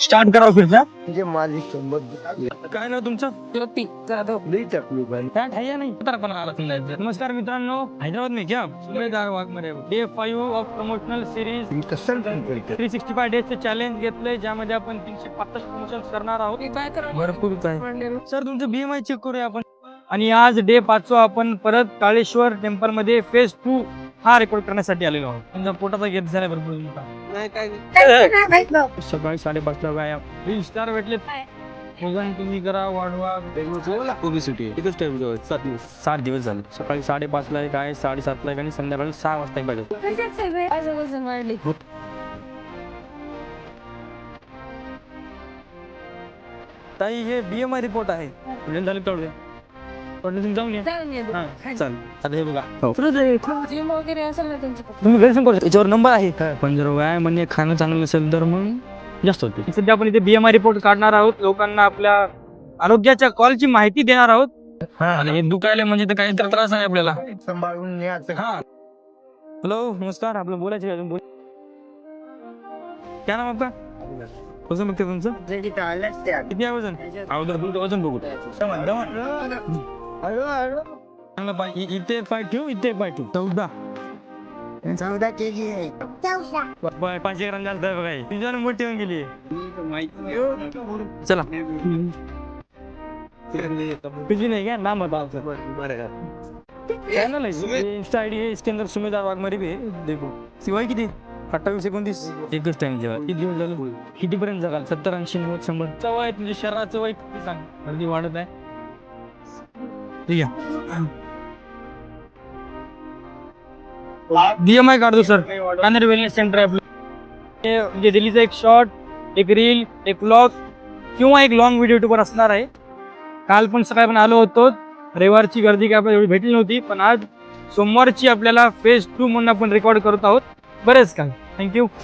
Start करा फिरता. म्हणजे माझी किंमत काय नाव तुमचं? ज्योती जाधव. नाही टाकली पाहिजे. काय ठाई नाही तर पण आला समजायचं. नमस्कार मित्रांनो, हैदराबाद में क्या सुमेदार Waghmare day 5 of promotional series मी तसं करतो. 365 डेजचे चॅलेंज घेतलंय, ज्यामध्ये आपण 365 प्रमोशन करणार आहोत. मी काय करू? भरपूर काय सर, तुमचं BMI चेक करूया आपण. आणि आज डे 5 आपण परत काळेश्वर टेम्पल मध्ये फेज 2 हा रेकॉर्ड करण्यासाठी आलेलो आहोत. तुमचा पोटाचा घेत झाला भरपूर. नाही काय सकाळी 5:30 ला व्यायाम 3 स्टार भेटले. वजन तुम्ही करा, वाढवा. ओबेसिटी एकच टाइम जवळ 7 दिवस झाले. सकाळी 5:30 ला एक आहे, 7:30 ला एक आणि संध्याकाळी 6 वाजता एक पाहिजे. वजन वाढली. ताई, हे BMI रिपोर्ट आहे. झाले कळूया. तुम्ही जाऊन या. चालेल. चाल आता हे बघा. जिम वगैरे असेल ना तुमचं? तुम्ही घरी करू. याच्यावर नंबर आहे. पण जर व्यायाम आणि खाणं चांगलं नसेल तर मग जास्त होते. सध्या आपण इथे BMI रिपोर्ट काढणार आहोत. लोकांना आपल्या आरोग्याच्या कॉलची माहिती देणार आहोत. आणि हे दुखायला म्हणजे तर काही तर त्रास आहे आपल्याला. सांभाळून न्यायचं. हॅलो, नमस्कार. आपलं बोलायचं आहे अजून. क्या नाम आपका? वजन बघते तुमचं किती आहे? वजन अगोदर तुमचं वजन बघू. चांगलं पाय. इथे पाय ठेवू, इथे पाय ठेवू. 14 केजी आहे. 5 ग्राम जास्त आहे बघा. तुझ्या मोठी होऊन गेली. चला तुझी नाही घ्या नाम चॅनल आहे. इंस्टा ID आहे इसके अंदर सुमेदार वाघमारे भी है. देखो शिवाय किती 28 29 एकच टाइम जेव्हा किती दिवस झालं, कितीपर्यंत जगाल? 70 80 90 100 चं वय. तुझ्या शरीराचं वय किती सांग? अगदी वाढत आहे. ठीक आहे. BMI काढतो सर. कान्हेर वेलनेस सेंटर आहे आपलं. म्हणजे दिल्लीचा एक शॉर्ट, एक रील, एक व्लॉग किंवा एक लॉंग व्हिडिओ युट्यूबवर असणार आहे. काल पण सकाळी पण आलो होतो. रविवारची गर्दी काय आपल्याला एवढी भेटली नव्हती, पण आज सोमवारची आपल्याला फेज 2 म्हणून आपण रेकॉर्ड करत आहोत. बरेच काय. थँक्यू.